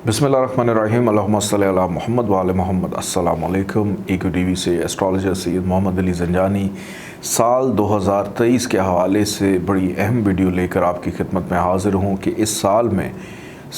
बिस्मिल्लाहिर्रहमानिर्रहीम अल्लाहुम्मा सल्ली अला मोहम्मद व आले मोहम्मद। अस्सलाम वालेकुम। EQ TV से एस्ट्रोलॉजर सैयद मोहम्मद अली ज़ंजानी साल 2023 के हवाले से बड़ी अहम वीडियो लेकर आपकी खिदमत में हाज़िर हूँ कि इस साल में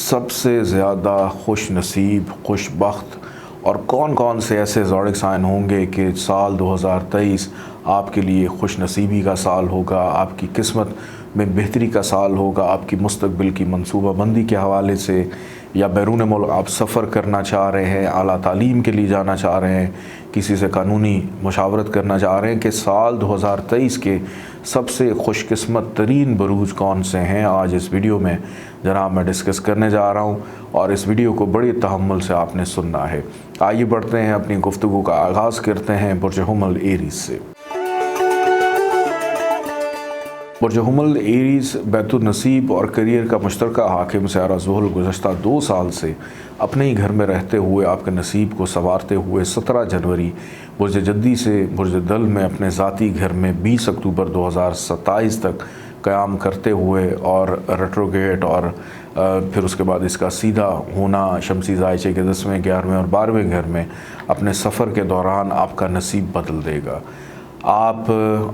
सबसे ज़्यादा खुश नसीब, खुशबख्त और कौन कौन से ऐसे ज़ोडिक साइन होंगे कि साल 2023 आपके लिए खुश नसीबी का साल होगा, आपकी किस्मत में बेहतरी का साल होगा, आपकी मुस्तकबिल की मनसूबाबंदी के हवाले से, या बैरून मुल्क आप सफ़र करना चाह रहे हैं, आला तालीम के लिए जाना चाह रहे हैं, किसी से कानूनी मुशावरत करना चाह रहे हैं कि साल 2023 के सबसे खुशकिस्मत तरीन बरूज कौन से हैं, आज इस वीडियो में जनाब मैं डिस्कस करने जा रहा हूं और इस वीडियो को बड़ी तहम्मुल से आपने सुनना है। आइए बढ़ते हैं, अपनी गुफ्तगू का आगाज़ करते हैं बुर्ज हुमल एरीज़ से। बुर्ज हुमल एरीज़ बैतुल नसीब और करियर का मुश्तरका हाकिम सियारा ज़ुहल गुज़श्ता 2 साल से अपने ही घर में रहते हुए आपके नसीब को संवारते हुए 17 जनवरी बुर्ज जद्दी से बुर्ज दल में अपने ज़ाती घर में 20 अक्टूबर 2027 तक क़याम करते हुए और रेट्रोगेट और फिर उसके बाद इसका सीधा होना शमसी ज़ायचे के 10वें, 11वें और 12वें घर में अपने सफ़र के दौरान आपका नसीब बदल देगा। आप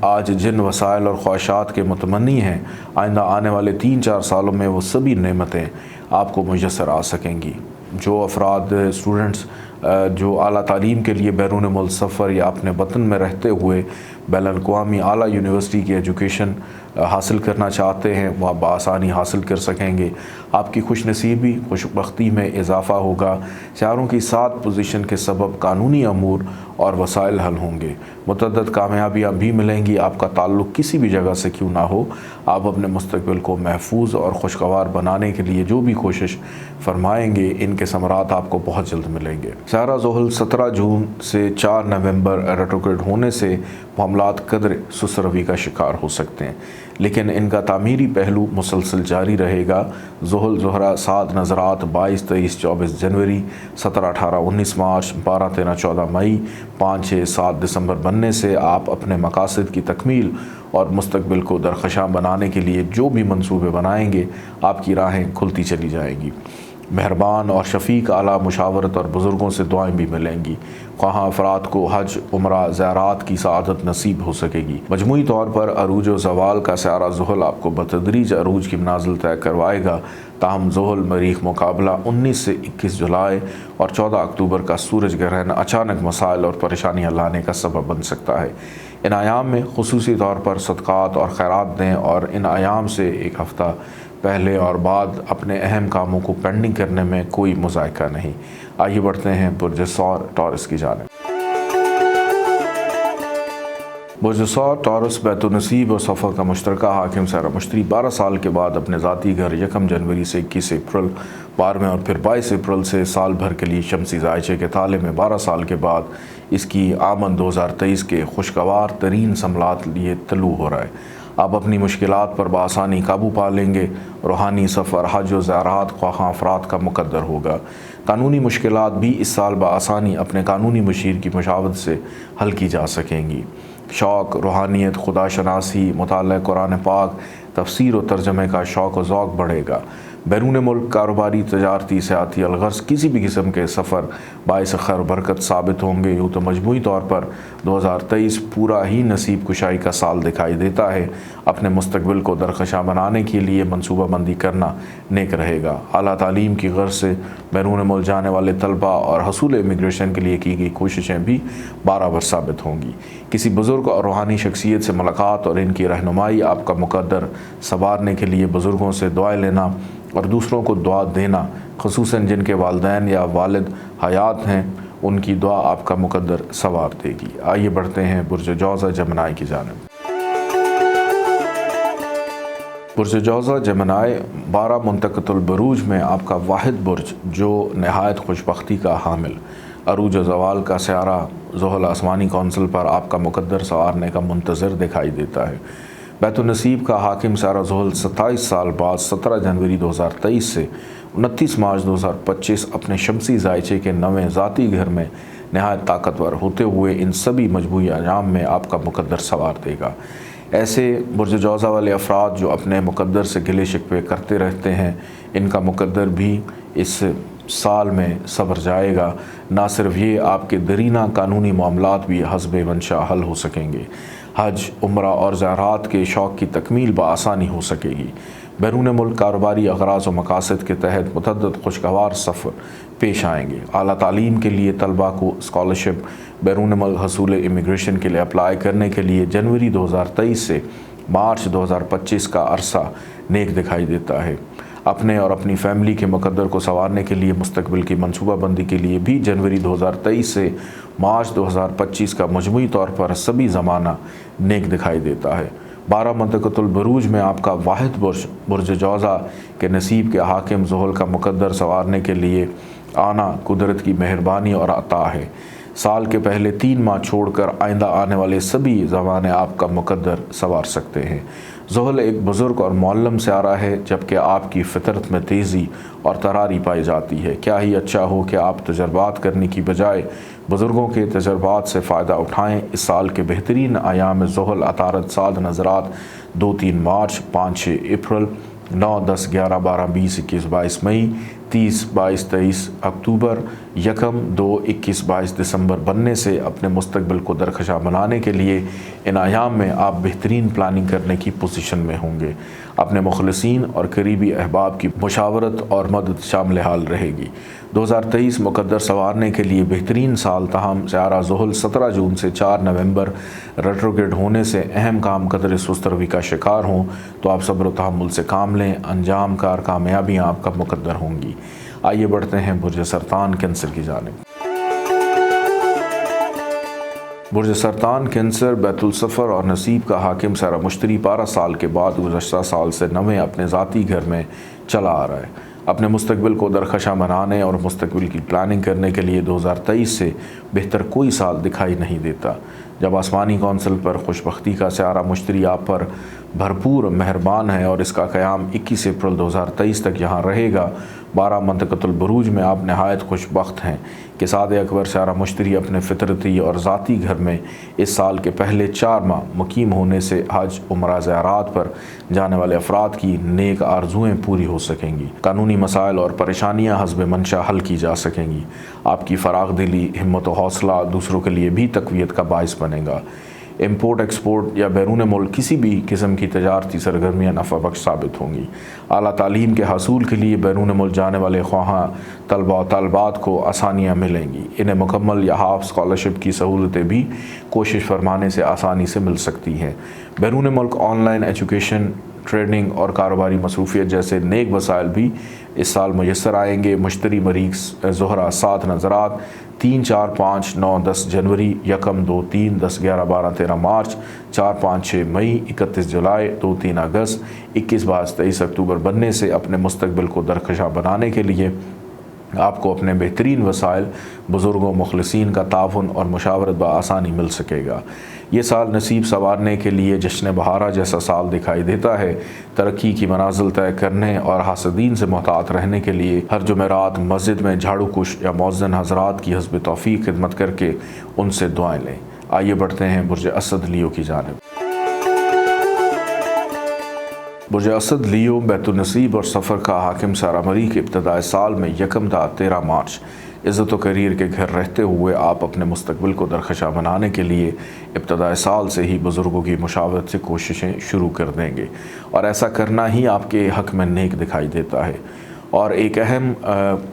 आज जिन वसाइल और ख्वाहिशात के मुतमन्नी हैं, आइंदा आने वाले 3-4 सालों में वो सभी नेमतें आपको मुयस्सर आ सकेंगी। जो अफराद स्टूडेंट्स जो आला तालीम के लिए बैरून मुल्क सफ़र या अपने वतन में रहते हुए बैनुल-अक़वामी आला यूनिवर्सिटी की एजुकेशन हासिल करना चाहते हैं, वह बआसानी हासिल कर सकेंगे। आपकी खुशनसीबी, खुशबख्ती में इजाफ़ा होगा। सियारों की 7 पोजीशन के सबब कानूनी अमूर और वसाइल हल होंगे। मुतअद्दिद कामयाबियाँ भी मिलेंगी। आपका ताल्लुक़ किसी भी जगह से क्यों ना हो, आप अपने मुस्तक़बिल को महफूज और खुशगवार बनाने के लिए जो भी कोशिश फरमाएंगे, इनके समरात आपको बहुत जल्द मिलेंगे। सियारा ज़ुहल 17 जून से 4 नवंबर रेट्रोग्रेड होने से मामलात कदर सुसरवी का शिकार हो सकते हैं, लेकिन इनका तामीरी पहलू मुसलसल जारी रहेगा। ज़ुहल ज़ुहरा 7 नज़रात 22, 23, 24 जनवरी, 17, 18, 19 मार्च, 12, 13, 14 मई, 5, 6, 7 दिसंबर बनने से आप अपने मकासद की तकमील और मुस्तकबिल को दरख़शां बनाने के लिए जो भी मंसूबे बनाएंगे, आपकी राहें खुलती चली जाएंगी। मेहरबान और शफ़ीक आला मुशावरत और बुज़ुर्गों से दुआएं भी मिलेंगी। ख़वाह अफराद को हज, उम्रा, ज़ियारात की सआदत नसीब हो सकेगी। मजमूई तौर पर अरूज व ज़वाल का सियारा ज़ुहल आपको बतदरीज अरूज की मनाज़िल तय करवाएगा। ताहम ज़ुहल मरीख़ मुकाबला 19 से 21 जुलाई और 14 अक्टूबर का सूरज ग्रहण अचानक मसाइल और परेशानियाँ लाने का सबब बन सकता है। इन आयाम में खुसूसी तौर पर सदक़ात और खैरात दें और इन आयाम से एक हफ़्ता पहले और बाद अपने अहम कामों को पेंडिंग करने में कोई मुज़ायका नहीं। आइए बढ़ते हैं बुर्ज सौर टॉरस की जानिब। बुर्ज सौर टॉरस बैतुल नसीब और सफ़र का मुश्तरका हाकिम सियारा मुश्तरी 12 साल के बाद अपने ज़ाती घर 1 जनवरी से 21 अप्रैल, 12वें और फिर 22 अप्रैल से साल भर के लिए शमसी ज़ायचे के ताले में 12 साल के बाद इसकी आमद 2023 के खुशगवार तरीन समलात लिए तलू हो रहा है। आप अपनी मुश्किलात पर बआसानी काबू पा लेंगे। रूहानी सफ़र, हज व ज़ियारात ख्वाह अफराद का मुकद्दर होगा। कानूनी मुश्किलात भी इस साल बआसानी अपने कानूनी मुशीर की मुशावरत से हल की जा सकेंगी। शौक़, रूहानियत, खुदा शनासी, मुताला कुरान पाक, तफसीर व तर्जमे का शौक़ व ज़ौक़ बढ़ेगा। बैरून मुल्क कारोबारी, तजारती, सियाती अलगर्ज़ किसी भी किस्म के सफ़र बाइस खैर बरकत साबित होंगे। यूँ तो मजमूई तौर पर 2023 पूरा ही नसीब कुशाई का साल दिखाई देता है। अपने मुस्तकबिल को दरख़शां बनाने के लिए मनसूबाबंदी करना नेक रहेगा। आला तालीम की गर्ज़ से बैरून मुल्क जाने वाले तलबा और हसूल इमिग्रेशन के लिए की गई कोशिशें भी बराबर साबित होंगी। किसी बुज़ुर्ग और रूहानी शख्सियत से मुलाकात और इनकी रहनुमाई आपका मुकद्दर संवारने के लिए बुज़ुर्गों से दुआएं लेना और दूसरों को दुआ देना, ख़ुसूसन जिनके वालिदैन या वालिद हयात हैं, उनकी दुआ आपका मुकद्दर संवार देगी। आइए बढ़ते हैं बुर्ज जौज़ा जमनाई की जानिब। बुर्ज जौज़ा जमनाई 12 मुंतक़ितुल बुरूज में आपका वाहिद बुर्ज जो नहायत खुशबख्ती का हामिल। अरूज ज़वाल का सियारा ज़ुहल आसमानी कौंसिल पर आपका मुकद्दर संवारने का मुंतज़र दिखाई देता है। बैतुल नसीब का हाकिम सियारा ज़ुहल 27 साल बाद 17 जनवरी 2023 से 29 मार्च 2025 अपने शमसी ज़ायचे के 9वें ज़ाती घर में नहायत ताकतवर होते हुए इन सभी मजबूई अंजाम में आपका मुकद्दर संवार देगा। ऐसे बुर्ज जौज़ा वाले अफराद जो अपने मुकद्दर से गिले शिकवे करते रहते हैं, इनका मुकद्दर भी इस साल में सब्र जाएगा। ना सिर्फ ये, आपके दरीना कानूनी मामलात भी हस्ब मंशा हल हो सकेंगे। हज, उम्रा और ज़ियारत के शौक़ की तकमील बआसानी हो सकेगी। बैरून मुल्क कारोबारी अग़राज़ व मकासद के तहत मुतअद्दिद खुशगवार सफ़र पेश आएंगे। आला तालीम के लिए तलबा को स्कॉलरशिप बैरून मुल्क हसूल इमिग्रेशन के लिए अप्लाई करने के लिए जनवरी 2023 से मार्च 2025 का अरसा नेक दिखाई देता है। अपने और अपनी फैमिली के मुकद्दर को संवारने के लिए मुस्तकबिल की मनसूबाबंदी के लिए भी जनवरी 2023 से मार्च 2025 का मजमूई तौर पर सभी ज़माना नेक दिखाई देता है। 12 मंतक़तुल बुरूज में आपका वाहिद बुर्ज जौज़ा के नसीब के हाकिम ज़ुहल का मुकद्दर संवारने के लिए आना कुदरत की मेहरबानी और अता है। साल के पहले 3 माह छोड़कर आइंदा आने वाले सभी ज़माने आपका मुकद्दर संवार सकते हैं। ज़ुहल एक बुज़ुर्ग और मुअल्लम सियारा है, जबकि आपकी फ़ितरत में तेज़ी और तरारी पाई जाती है। क्या ही अच्छा हो कि आप तजर्बात करने की बजाय बुज़ुर्गों के तजर्बात से फ़ायदा उठाएँ। इस साल के बेहतरीन आयाम ज़ुहल अतारत साद नज़रात 2-3 मार्च, 5-6 अप्रैल, 9, 10, 11, 12, 20, 21, 22 मई, 30, 22, 23 अक्टूबर, 1, 2, 21, 22 दिसंबर बनने से अपने मुस्तकबिल को दरखशा बनाने के लिए इन आयाम में आप बेहतरीन प्लानिंग करने की पोजीशन में होंगे। अपने मुखलिसीन और करीबी अहबाब की मुशावरत और मदद शामिल हाल रहेगी। 2023 मुकद्दर संवारने के लिए बेहतरीन साल, तहम सियारा ज़ुहल 17 जून से 4 नवंबर रेट्रोग्रेड होने से अहम काम कदर सुस्त रवि का शिकार हों तो आप सब्र तहम्मुल से काम लें। अंजाम कार कामयाबियाँ आपका मुकद्दर होंगी। आइए बढ़ते हैं बुर्ज सरतान कैंसर की जानिब। बुर्ज सरतान कैंसर बैतुल सफ़र और नसीब का हाकिम सारा मुश्तरी 12 साल के बाद गुज़श्ता साल से नवें अपने ज़ाती घर में चला आ रहा है। अपने मुस्तकबिल को दरखशा बनाने और मुस्तकबिल की प्लानिंग करने के लिए 2023 से बेहतर कोई साल दिखाई नहीं देता। जब आसमानी कौंसिल पर खुशबख्ती का सियारा मुश्तरी आप पर भरपूर मेहरबान है और इसका क़याम 21 अप्रैल 2023 तक यहाँ रहेगा। 12 मंतक़तुल बुरूज में आप नहायत खुशबख्त हैं कि सादे अकबर सियारा मुश्तरी अपने फितरती और ज़ाती घर में इस साल के पहले 4 माह मुकीम होने से हज, उम्रा, ज़ियारत पर जाने वाले अफराद की नेक आरजुएँ पूरी हो सकेंगी। कानूनी मसाइल और परेशानियाँ हस्ब मंशा हल की जा सकेंगी। आपकी फ़राग़ दिली, हिम्मत और हौसला दूसरों के लिए भी तक़वियत का बाइस बनेगा। इम्पोर्ट एक्सपोर्ट या बैरून मुल्क किसी भी किस्म की तजारती सरगर्मियाँ नफ़ा बख्श साबित होंगी। आला तालीम के हासूल के लिए बैरून मुल्क जाने वाले ख्वाहां तलबा और तलबात को आसानियाँ मिलेंगी। इन्हें मुकम्मल या हाफ स्कॉलरशिप की सहूलतें भी कोशिश फरमाने से आसानी से मिल सकती हैं। बैरून मुल्क ऑनलाइन एजुकेशन, ट्रेनिंग और कारोबारी मसरूफियत जैसे नेक वसाइल भी इस साल मुयस्सर आएंगे। मुश्तरी मरीज़ ज़ोहरा 7 नज़रात 3, 4, 5, 9, 10 जनवरी, 1, 2, 3, 10, 11, 12, 13 मार्च, 4, 5, 6 मई, 31 जुलाई, 2, 3 अगस्त, 21, 22, 23 अक्टूबर बनने से अपने मुस्तकबिल को दरखशा बनाने के लिए आपको अपने बेहतरीन वसाइल, बुज़ुर्गों, मुखलिसीन का ताउन और मुशावरत बआसानी मिल सकेगा। ये साल नसीब संवारने के लिए जश्न बहारा जैसा साल दिखाई देता है। तरक्की की मनाजिल तय करने और हासदीन से मोहतात रहने के लिए हर जुमेरात मस्जिद में झाड़ू कुश या मुअज्जिन हज़रात की हस्ब तौफ़ीक़ खिदमत करके उनसे दुआएं लें। आइए बढ़ते हैं बुर्ज असद लियो की जानिब। बुर्ज असद लियो बैतुल नसीब और सफ़र का हाकिम सारा मरी के इब्तदाई साल में 1 ता 13 मार्च इज़्ज़त व करीर के घर रहते हुए आप अपने मुस्तकबिल को दरखशा बनाने के लिए इब्तदाई साल से ही बुज़ुर्गों की मुशावरत से कोशिशें शुरू कर देंगे और ऐसा करना ही आपके हक़ में नेक दिखाई देता है। और एक अहम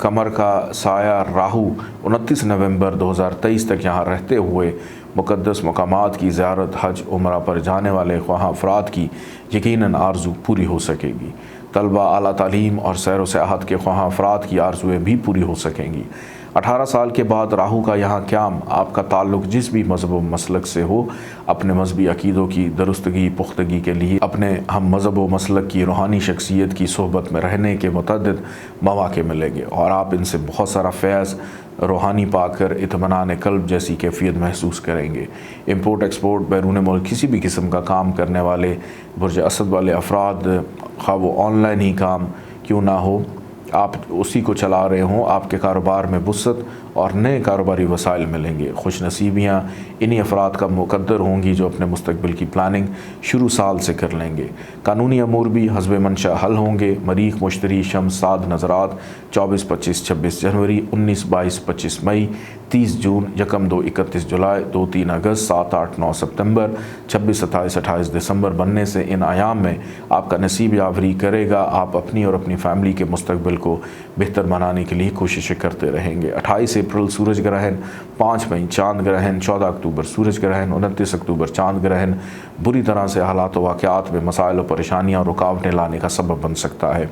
कमर का साया राहु 29 नवंबर 2023 तक यहाँ रहते हुए मुक़द्दस मकामात की ज़ियारत, हज, उम्रा पर जाने वाले ख्वाह अफराद की यकीनन आरज़ू पूरी हो सकेगी। तलबा, आला तालीम और सैर व सियाहत के ख्वाह अफराद की आरज़ुएँ भी पूरी हो सकेंगी। 18 साल के बाद राहु का यहाँ क़याम आपका ताल्लुक़ जिस भी मज़हब व मसलक से हो, अपने मजहबी अक़ीदों की दुरुस्तगी पुख्तगी के लिए अपने हम मज़हब व मसलक की रूहानी शख्सियत की सोहबत में रहने के मुतअद्दिद मौक़े मिलेंगे और आप इनसे बहुत सारा फैज़ रूहानी पाकर इत्मीनान क़ल्ब जैसी कैफियत महसूस करेंगे। इम्पोर्ट एक्सपोर्ट, बैरून मुल्क किसी भी किस्म का काम करने वाले बुर्ज असद वाले अफराद, खा वो ऑनलाइन ही काम क्यों ना हो, आप उसी को चला रहे हों, आपके कारोबार में वुसअत اور نئے کاروباری وسائل ملیں گے۔ خوش نصیبیاں انہی افراد کا مقدر ہوں گی جو اپنے مستقبل کی پلاننگ شروع سال سے کر لیں گے۔ قانونی امور بھی حسب منشا حل ہوں گے۔ مریخ مشتری شمس سعد نظرات 24 25 26 جنوری 19 22 25 مئی 30 جون 1 2 31 جولائی 2 3 اگست 7 8 9 ستمبر 26 27 28 دسمبر بننے سے ان ایام میں آپ کا نصیب یاوری کرے گا۔ آپ اپنی اور اپنی فیملی کے مستقبل کو بہتر بنانے کے لیے کوششیں کرتے رہیں گے۔ 28 اپریل سورج گرہن، 5 مئی چاند گرہن، 14 اکتوبر سورج گرہن، 29 اکتوبر چاند گرہن بری طرح سے حالات و واقعات میں مسائل و پریشانیاں اور رکاوٹیں لانے کا سبب بن سکتا ہے۔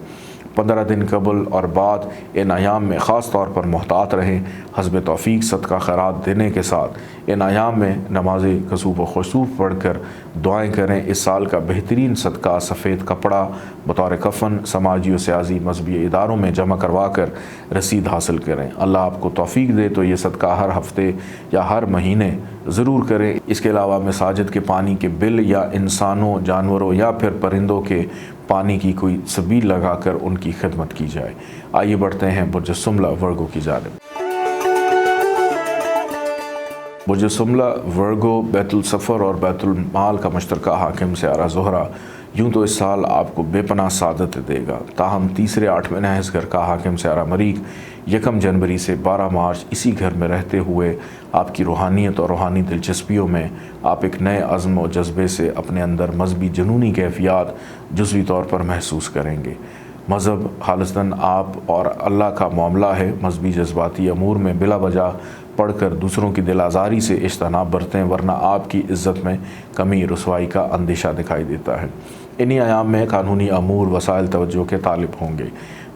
15 دن قبل اور بعد ان ایام میں خاص طور پر محتاط رہیں۔ حسب توفیق صدقہ خیرات دینے کے ساتھ ان ایام میں نماز کسوف و خسوف پڑھ کر دعائیں کریں۔ اس سال کا بہترین صدقہ سفید کپڑا بطور کفن سماجی و سیاسی مذہبی اداروں میں جمع کروا کر رسید حاصل کریں۔ اللہ آپ کو توفیق دے تو یہ صدقہ ہر ہفتے یا ہر مہینے ضرور کریں۔ اس کے علاوہ مساجد کے پانی کے بل یا انسانوں، جانوروں یا پھر پرندوں کے پانی کی کوئی سبیل لگا کر ان کی خدمت کی جائے۔ آئیے بڑھتے ہیں برج سملہ ورگو کی جانب۔ برج سملہ ورگو بیت السفر اور بیت المال کا مشترکہ حاکم سیارہ زہرہ یوں تو اس سال آپ کو بے پناہ سعادت دے گا، تاہم تیسرے 8ویں نحس گھر کا حاکم سیارہ مریخ 1 جنوری سے 12 مارچ اسی گھر میں رہتے ہوئے آپ کی روحانیت اور روحانی دلچسپیوں میں آپ ایک نئے عزم و جذبے سے اپنے اندر مذہبی جنونی کیفیات جزوی طور پر محسوس کریں گے۔ مذہب خالصتاً آپ اور اللہ کا معاملہ ہے۔ مذہبی جذباتی امور میں بلا وجہ پڑھ کر دوسروں کی دل آزاری سے اجتناب برتیں، ورنہ آپ کی عزت میں کمی رسوائی کا اندیشہ دکھائی دیتا ہے۔ انہی ایام میں قانونی امور وسائل توجہ کے طالب ہوں گے۔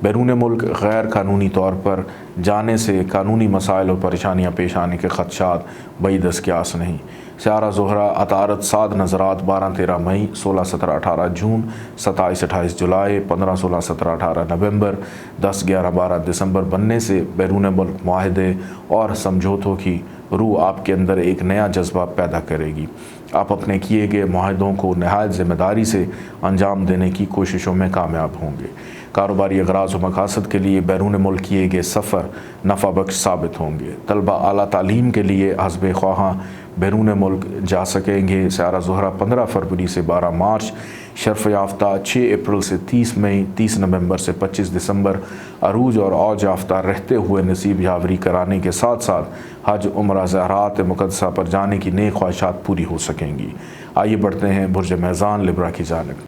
بیرون ملک غیر قانونی طور پر جانے سے قانونی مسائل اور پریشانیاں پیش آنے کے خدشات بعید از قیاس نہیں۔ سیارہ زہرہ عطارد سعد نظرات 12 13 مئی 16 17 18 جون 27 28 جولائی 15 16 17 18 نومبر 10 11 12 دسمبر بننے سے بیرون ملک معاہدے اور سمجھوتوں کی روح آپ کے اندر ایک نیا جذبہ پیدا کرے گی۔ آپ اپنے کیے گئے معاہدوں کو نہایت ذمہ داری سے انجام دینے کی کوششوں میں کامیاب ہوں گے۔ کاروباری اغراض و مقاصد کے لیے بیرون ملک کیے گئے سفر نفع بخش ثابت ہوں گے۔ طلبہ اعلیٰ تعلیم کے لیے حسب خواہاں بیرون ملک جا سکیں گے۔ سیارہ زہرہ 15 فروری سے 12 مارچ شرف یافتہ، 6 اپریل سے 30 مئی 30 نومبر سے 25 دسمبر عروج اور اوج یافتہ رہتے ہوئے نصیب یاوری کرانے کے ساتھ ساتھ حج عمرہ زیارات مقدسہ پر جانے کی نیک خواہشات پوری ہو سکیں گی۔ آئیے بڑھتے ہیں برج میزان لبرا کی جانب۔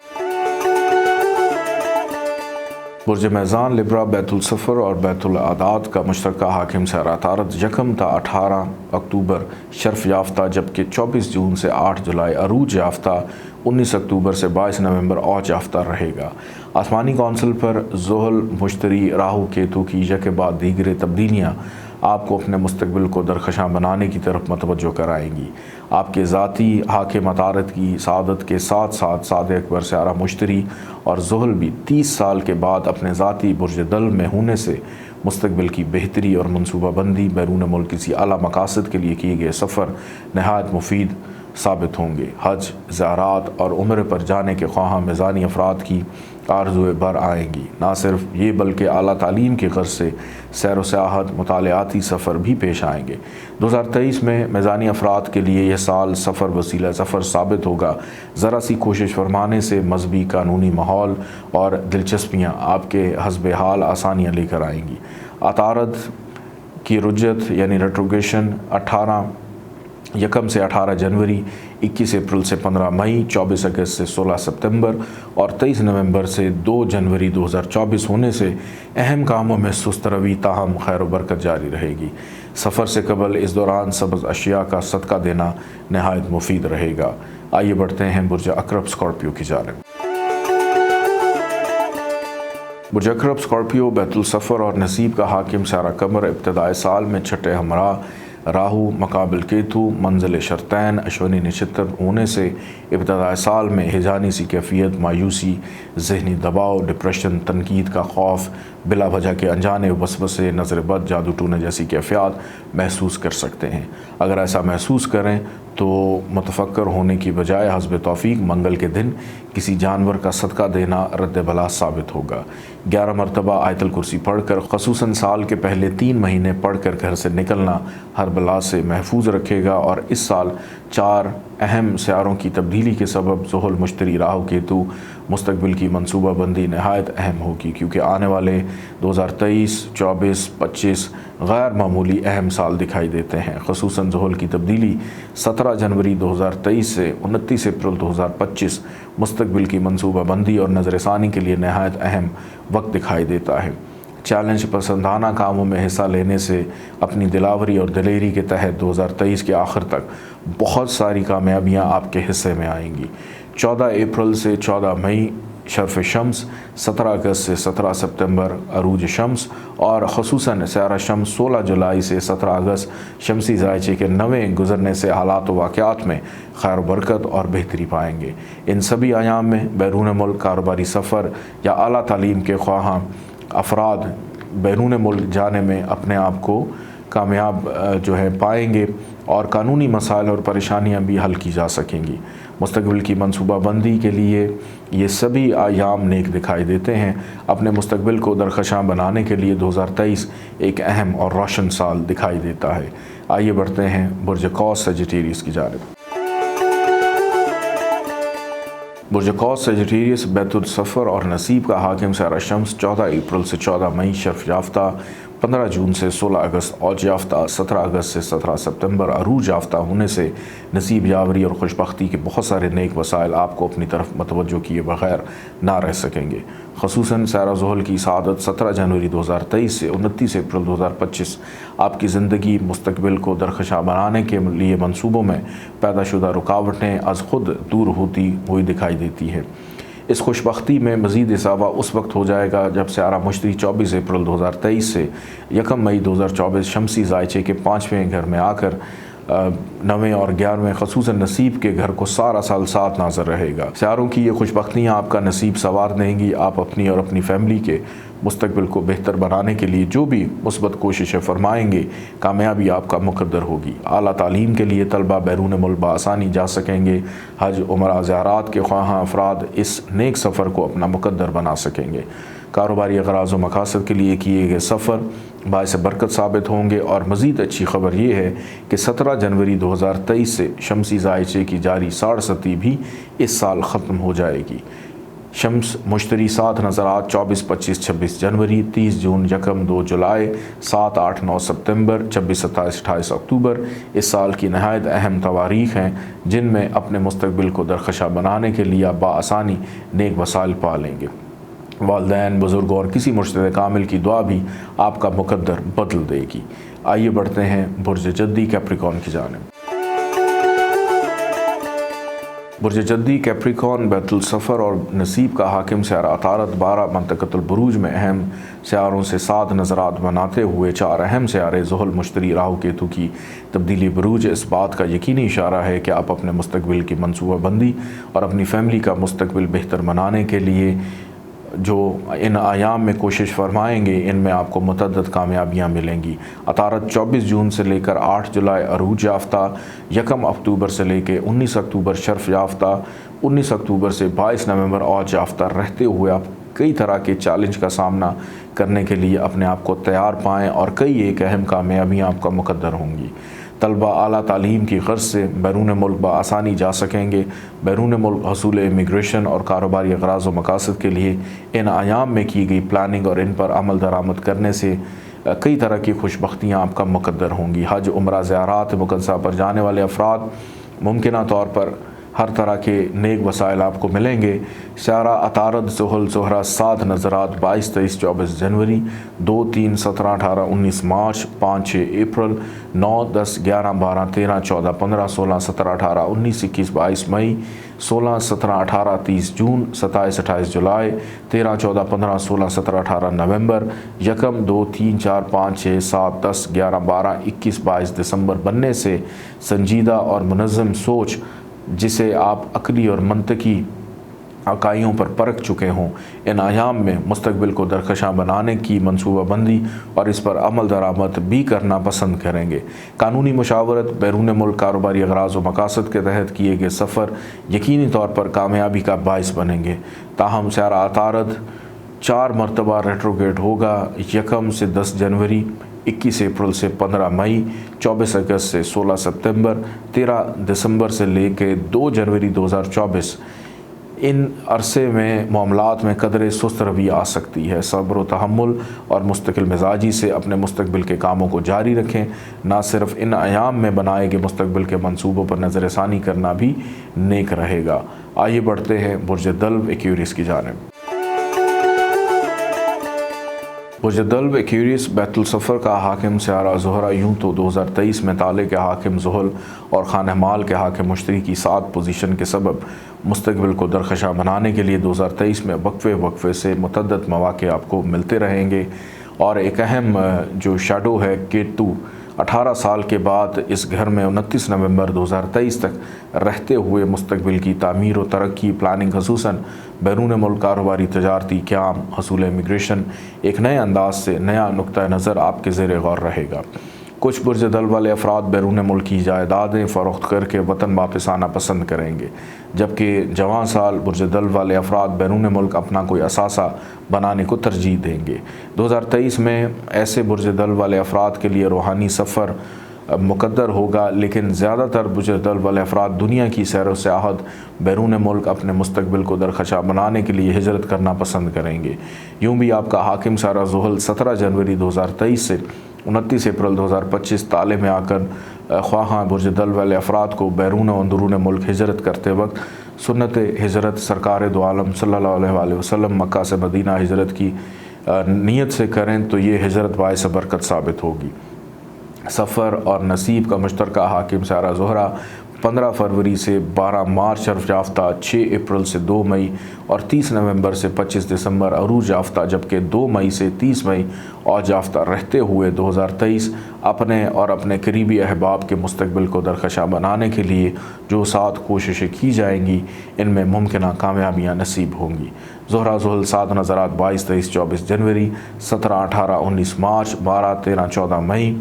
برج میزان لبرا بیت السفر اور بیت العداد کا مشترکہ حاکم سیارہ عطارد 1 تا 18 اکتوبر شرف یافتہ، جبکہ 24 جون سے 8 جولائی عروج یافتہ، 19 اکتوبر سے 22 نومبر اوج یافتہ رہے گا۔ آسمانی کونسل پر زحل مشتری راہو کیتو کی یک بعد دیگر تبدیلیاں آپ کو اپنے مستقبل کو درخشاں بنانے کی طرف متوجہ کرائیں گی۔ آپ کے ذاتی حاکم عطارد کی سعادت کے ساتھ ساتھ سعد اکبر سیارہ مشتری اور زحل بھی 30 سال کے بعد اپنے ذاتی برج دل میں ہونے سے مستقبل کی بہتری اور منصوبہ بندی، بیرون ملک کسی اعلیٰ مقاصد کے لیے کیے گئے سفر نہایت مفید ثابت ہوں گے۔ حج، زیارات اور عمرے پر جانے کے خواہاں میزانی افراد کی آرزوئیں بر آئیں گی۔ نہ صرف یہ بلکہ اعلیٰ تعلیم کی غرض سے سیر و سیاحت، مطالعاتی سفر بھی پیش آئیں گے۔ 2023 میں میزانی افراد کے لیے یہ سال سفر وسیلہ ظفر ثابت ہوگا۔ ذرا سی کوشش فرمانے سے مذہبی قانونی ماحول اور دلچسپیاں آپ کے حسب حال آسانیاں لے کر آئیں گی۔ عطارد کی رجت یعنی ریٹروگریشن 1 سے 18 جنوری، 21 اپریل سے 15 مئی، 24 اگست سے 16 ستمبر اور 23 نومبر سے 2 جنوری 2024 ہونے سے اہم کاموں میں سست روی تاہم خیر و برکت جاری رہے گی۔ سفر سے قبل اس دوران سبز اشیاء کا صدقہ دینا نہایت مفید رہے گا۔ آئیے بڑھتے ہیں برج عقرب اسکارپیو کی جانب۔ برج عقرب اسکارپیو بیت السفر اور نصیب کا حاکم سیارہ قمر ابتدائے سال میں چھٹے ہمراہ راہو مقابل کیتو منزل شرطین اشونی نشتر ہونے سے ابتدائی سال میں ہیجانی سی کیفیت، مایوسی، ذہنی دباؤ، ڈپریشن، تنقید کا خوف، بلا وجہ کے انجانے وسوسے، نظر بد، جادو ٹونے جیسی کیفیات محسوس کر سکتے ہیں۔ اگر ایسا محسوس کریں तो मुतफक्कर होने की बजाय हस्ब तौफीक मंगल के दिन किसी जानवर का सदका देना रद्द बला साबित होगा। 11 मरतबा आयतल कुर्सी पढ़कर ख़ुसूसन साल के पहले 3 महीने पढ़कर घर से निकलना हर बला से महफूज रखेगा। और इस साल 4 अहम सियारों की तब्दीली के सबब ज़ुहल, मुश्तरी, राहु, केतु मुस्तकबिल की मनसूबा बंदी नहायत अहम होगी, क्योंकि आने वाले 2023, 24, 25 गैर मामूली अहम साल दिखाई देते हैं। ख़ुसूसन ज़ुहल की तब्दीली 17 जनवरी 2023 से 29 अप्रैल 2025 मुस्तकबिल की मनसूबा बंदी और नज़रसानी के लिए नहायत अहम वक्त दिखाई देता है। चैलेंज पसंदाना कामों में हिस्सा लेने से अपनी दिलावरी और दिलेरी के तहत 2023 के आखिर तक बहुत सारी कामयाबियां आपके हिस्से में आएंगी। 14 अप्रैल से 14 मई शर्फ शम्स, 17 अगस्त से 17 सितंबर अरूज शम्स और ख़ुसूसन सयारा शम्स 16 जुलाई से 17 अगस्त शमसी ज़ायचे के नवे गुजरने से हालात व वाक़यात में खैर बरकत और बेहतरी पाएंगे। इन सभी आयाम में बैरून मुल्क कारोबारी सफ़र या आला तालीम के ख्वाहां अफराद बैरून मुल्क जाने में अपने आप को कामयाब पाएंगे और कानूनी मसाइल और परेशानियां भी हल की जा सकेंगी। मुस्तकबिल की मनसूबा बंदी के लिए ये सभी आयाम नेक दिखाई देते हैं। अपने मुस्तकबिल को दरख़शां बनाने के लिए 2023 एक अहम और रोशन साल दिखाई देता है। आइए बढ़ते हैं बुर्ज कौस सजिटेरियस की जानिब। बुर्ज कौस सजिटेरियस बैतुल सफ़र और नसीब का हाकिम सयारा शम्स 14 अप्रैल से 14 मई शर्फ याफ्ता, 15 जून से 16 अगस्त औज याफ्ता, 17 अगस्त से 17 सितंबर अरूज याफ्ता होने से नसीब, यावरी और खुशबख्ती के बहुत सारे नेक वसाइल आपको अपनी तरफ मतवज्जो किए बगैर ना रह सकेंगे। ख़ुसूसन सयारा ज़ुहल की सआदत 17 जनवरी 2023 से 29 अप्रैल 2025 आपकी ज़िंदगी मुस्तकबिल को दरख़शां बनाने के लिए मंसूबों में पैदाशुदा रुकावटें अज़ ख़ुद दूर होती हुई दिखाई देती है। इस खुशबख्ती में मज़ीद इजाफ़ा उस वक्त हो जाएगा जब सयारा मुश्तरी 24 अप्रैल 2023 से 1 मई 2024 शमसी ज़ायचे के 5वें घर में आकर 9वें और 11वें ख़ुसूसन नसीब के घर को सारा साल साथ नाज़र रहेगा। सियारों की ये खुशबख्तियाँ आपका नसीब सवार देंगी। आप अपनी और अपनी फैमिली के मुस्तकबिल को बेहतर बनाने के लिए जो भी मुस्बत कोशिशें फरमाएंगे, कामयाबी आपका मुक़द्दर होगी। आला तालीम के लिए तलबा बैरून मुल्क बआसानी जा सकेंगे। हज, उमरा, ज़ियारात के ख्वाहां अफराद इस नेक सफ़र को अपना मुक़द्दर बना सकेंगे। कारोबारी अग़राज़ व मकासद के लिए किए गए सफ़र बाइस बरकत साबित होंगे। और मज़ीद अच्छी खबर ये है कि 17 जनवरी 2023 से शमसी ज़ायचे की जारी 67 भी इस साल ख़त्म हो जाएगी। शम्स मुश्तरी 7 नज़रात 24, 25, 26 जनवरी, 30 जून, 1, 2 जुलाई, 7, 8, 9 सितंबर, 26, 27, 28 अक्टूबर इस साल की नहायत अहम तवारीख़ हैं जिनमें अपने मुस्तकबिल को दरख़शां बनाने के लिए आप बआसानी नेक वसाइल पा लेंगे। वालिदैन, बुज़ुर्ग और किसी मुर्शिद कामिल की दुआ भी आपका मुक़द्दर बदल देगी। आइए बढ़ते हैं बुर्ज जद्दी कैप्रिकॉर्न की जानिब। बुर्ज जद्दी कैप्रिकॉर्न बैतुल सफ़र और नसीब का हाकिम सयारा अतारत 12 मंतक़तुल बुरूज में अहम सियारों से 7 नज़रात बनाते हुए 4 अहम सियारे ज़ुहल, मुश्तरी, राहु, केतु की तब्दीली बुरूज इस बात का यकीनी इशारा है कि आप अपने मुस्तकबिल की मनसूबा बंदी और अपनी फैमिली का मुस्तकबिल बेहतर बनाने के लिए जो इन आयाम में कोशिश फरमाएंगे, इनमें आपको मुतअद्दिद कामयाबियाँ मिलेंगी। अतारत 24 जून से लेकर 8 जुलाई अरूज याफ्ता, 1 अक्टूबर से लेकर 19 अक्टूबर शर्फ याफ्ता, 19 अक्टूबर से 22 नवंबर औज याफ्ता रहते हुए आप कई तरह के चैलेंज का सामना करने के लिए अपने आप को तैयार पाएँ और कई एक अहम कामयाबियाँ आपका मुक़द्दर होंगी। तलबा आला तालीम की गर्ज से बैरून मुल्क बआसानी जा सकेंगे। बैरून मुल्क हसूल इमिग्रेशन और कारोबारी अग़राज़ व मकासद के लिए इन आयाम में की गई प्लानिंग और इन पर अमल दरामद करने से कई तरह की खुशबख्तियाँ आपका मुक़द्दर होंगी। हज, उमरा, ज़ियारात मुक़द्दसा पर जाने वाले अफराद मुमकिना तौर पर हर तरह के नेक वसाइल आपको मिलेंगे। सयारा अतारत ज़ुहल ज़ुहरा 7 नज़रात 22, 23, 24 जनवरी, 2, 3, 17, 18, 19 मार्च, 5, 6 अप्रैल, 9, 10, 11, 12, 13, 14, 15, 16, 17, 18, 19, 21, 22 मई, 16, 17, 18, 30 जून, 27, 28 जुलाई, 13, 14, 15, 16, 17, 18 नवंबर, 1, 2, 3, 4, 5, 6, 7, 10, 11, 12, 21, 22 दिसंबर बनने से संजीदा और मुनज़्ज़म सोच, जिसे आप अक़ली और मंतकी अकाइयों पर परख चुके हों, इन अयाम में मुस्तकबिल को दरखशां बनाने की मनसूबा बंदी और इस पर अमल दरामद भी करना पसंद करेंगे। कानूनी मुशावरत, बैरून मुल्क कारोबारी अगराज़ व मकासद के तहत किए गए सफ़र यकीनी तौर पर कामयाबी का बाइस बनेंगे। ताहम सारा अतारद 4 मरतबा रेट्रोगेट होगा, 1 से 10 जनवरी, 21 अप्रैल से 15 मई, 24 अगस्त से 16 सितंबर, 13 दिसंबर से लेकर 2 जनवरी 2024। इन अरसे में मामलात में कदरे सुस्त रवैया आ सकती है। सब्र व तहम्मुल और मुस्तकिल मिजाजी से अपने मुस्तकबिल के कामों को जारी रखें। ना सिर्फ इन अयाम में बनाए गए मुस्तकबिल के मंसूबों पर नज़रसानी करना भी नेक रहेगा। आइए बढ़ते हैं बुर्ज दल्व एक्वेरियस की जानिब। बुर्ज दल्व एक्वेरियस बैतुल सफ़र का हाकिम सियारा ज़ोहरा यूँ तो 2023 में ताले के हाकिम ज़ुहल और खाने माल के हाकिम मुश्तरी की 7 पोजीशन के सबब मुस्तकबिल को दरखशां बनाने के लिए 2023 में वक्फे से मुतअद्दिद मौक़े आपको मिलते रहेंगे। और एक अहम जो शैडो है केतु 18 साल के बाद इस घर में 29 नवंबर 2023 तक रहते हुए मुस्तकबिल की तामीर व तरक्की, प्लानिंग, खसूसन बैरून मुल्क कारोबारी, तजारती क़याम, हसूल इमिग्रेशन एक नए अंदाज से नया नुक्ता नज़र आपके ज़ेर गौर रहेगा। कुछ बुर्ज दल्व वाले अफराद बैरून मुल्क की जायदादें फ़रोख्त करके वतन वापस आना पसंद करेंगे, जबकि जवान साल बुर्ज दल्व वाले अफराद बैरून मुल्क अपना कोई असासा बनाने को तरजीह देंगे। 2023 में ऐसे बुर्ज दल्व वाले अफराद के लिए रूहानी सफ़र मुकद्दर होगा, लेकिन ज़्यादातर बुर्ज दल्व वाले अफराद दुनिया की सैर व सियाहत बैरून मुल्क अपने मुस्तकबिल को दरखशां बनाने के लिए हिजरत करना पसंद करेंगे। यूँ भी आपका हाकिम सारा ज़ुहल 17 जनवरी 2023 से 29 अप्रैल 2025 ताले में आकर ख्वाहां बुर्ज दल्व वाले अफराद को बैरून व अंदरून मुल्क हिजरत करते वक्त सुन्नत हिजरत सरकार दो आलम सल्लल्लाहु अलैहि वसल्लम मक्का से मदीना हिजरत की नीयत से करें तो ये हिजरत बाइस बरकत साबित होगी। सफ़र और नसीब का मुश्तरका हाकिम सारा ज़ोहरा 15 फरवरी से 12 मार्च शरफ याफ्ता, 6 अप्रैल से 2 मई और 30 नवंबर से 25 दिसंबर अरूज याफ्ता, जबकि 2 मई से 30 मई औज याफ्ता रहते हुए 2023 अपने और अपने करीबी अहबाब के मुस्तकबिल को दरखशां बनाने के लिए जो 7 कोशिशें की जाएंगी, इनमें मुमकिन कामयाबियाँ नसीब होंगी। ज़ोहरा ज़ुहल 7 नज़रात 22, 23, 24 जनवरी, 17, 18, 19 मार्च, 12, 13, 14 मई,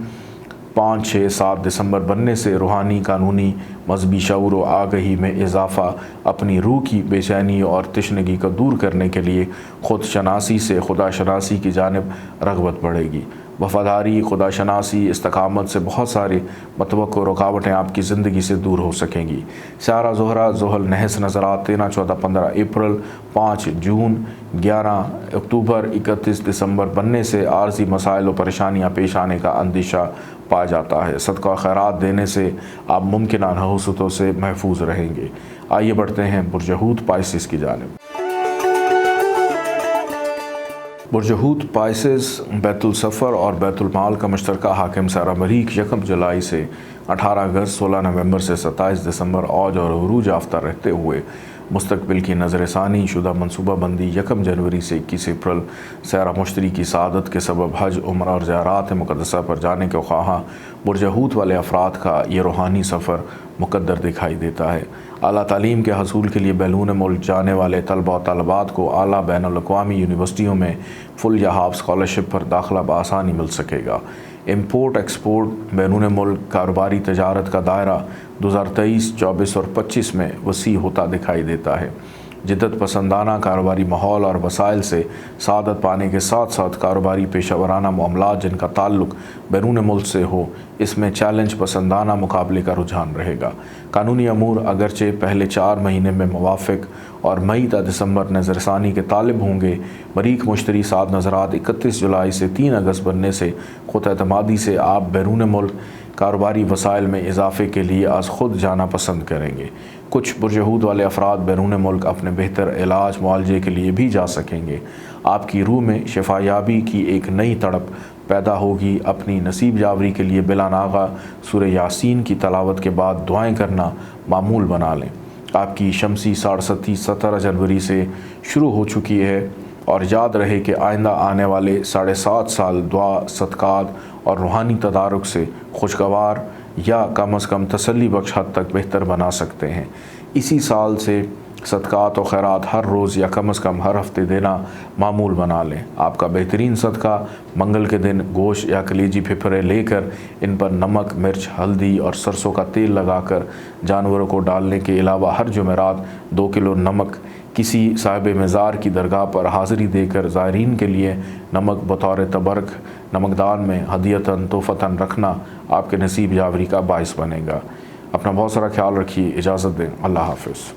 5, 6, 7 दिसंबर बनने से रूहानी, कानूनी, मजहबी शऊर व आगही में इजाफ़ा, अपनी रूह की बेचैनी और तशनगी को दूर करने के लिए ख़ुद शनासी से खुदा शनासी की जानिब रग़बत बढ़ेगी। वफ़ादारी, खुदा शनासी, इस्तकामत से बहुत सारी मतवक्को रुकावटें आपकी ज़िंदगी से दूर हो सकेंगी। सारा ज़ोहरा ज़ुहल नहस नज़रात 13, 14, 15 अप्रैल, 5 जून, 11 अक्टूबर, 31 दिसंबर बनने से आर्जी मसाइल व परेशानियाँ पेश आने का अंदेशा पाया जाता है। सदका खैरात देने से आप मुमकिन नहुसतों से महफूज रहेंगे। आइए बढ़ते हैं बुर्ज हूत पाइसिस की जानिब। बुर्ज हूत पाइसिस बैतुल सफ़र और बैतुल माल का मुश्तरका हाकिम सारा मरीख 1 जुलाई से 18 अगस्त, 16 नवंबर से 27 दिसंबर औज और उरूज याफ्ता रहते हुए मुस्तकबिल की नज़रसानी शुदा मनसूबा बंदी 1 जनवरी से 21 अप्रैल सैरा मुश्तरी की सादत के सबब हज, उम्र और ज़ियारात मुक़द्दसा पर जाने के ख्वाहां बुर्ज हूत वाले अफराद का ये रूहानी सफ़र मुकद्दर दिखाई देता है। आला तालीम के हसूल के लिए बैरून मुल्क जाने वाले तलबा व तलबात को आला बैनुल अक़वामी यूनिवर्सिटियों में फुल या हाफ स्कॉलरशिप पर दाखिला बआसानी मिल सकेगा। इम्पोर्ट एक्सपोर्ट बैरून मुल्क कारोबारी तजारत का दायरा 2023, 24 और 25 में वसी होता दिखाई देता है। जिद्दत पसंदाना कारोबारी माहौल और वसाइल से सादत पाने के साथ साथ कारोबारी पेशा वराना मामलात जिनका ताल्लुक बैरून मुल्क से हो, इसमें चैलेंज पसंदाना मुकाबले का रुझान रहेगा। कानूनी अमूर अगरचे पहले 4 महीने में मुवाफ़िक और मई ता दिसंबर नज़रसानी के तालिब होंगे। मरीख मुश्तरी 7 नज़रात 31 जुलाई से 3 अगस्त बनने से ख़ुद एतमादी से आप बैरून मुल्क कारोबारी वसाइल में इजाफ़े के लिए आज ख़ुद जाना पसंद करेंगे। कुछ बुर्ज हूत वाले अफराद बैरून मुल्क अपने बेहतर इलाज मुआलजे के लिए भी जा सकेंगे। आपकी रूह में शिफायाबी की एक नई तड़प पैदा होगी। अपनी नसीब जावरी के लिए बिला नागा सूरह यासीन की तलावत के बाद दुआएं करना मामूल बना लें। आपकी शमसी 17 जनवरी से शुरू हो चुकी है और याद रहे कि आइंदा आने वाले 7.5 साल दुआ, सदक़ात और रूहानी तदारुक से खुशगवार या कम अज़ कम तसल्ली बख्श हद तक बेहतर बना सकते हैं। इसी साल से صدقات و خیرات ہر روز یا کم از کم ہر ہفتے دینا معمول بنا لیں۔ آپ کا بہترین صدقہ منگل کے دن گوشت یا کلیجی پھپھرے لے کر ان پر نمک، مرچ، ہلدی اور سرسوں کا تیل لگا کر جانوروں کو ڈالنے کے علاوہ ہر جمعرات 2 کلو نمک کسی صاحب مزار کی درگاہ پر حاضری دے کر زائرین کے لیے نمک بطور تبرک نمکدان میں ہدیتاً تحفتاً رکھنا آپ کے نصیب یاوری کا باعث بنے گا۔ اپنا بہت سارا خیال رکھیے، اجازت دیں، اللہ حافظ۔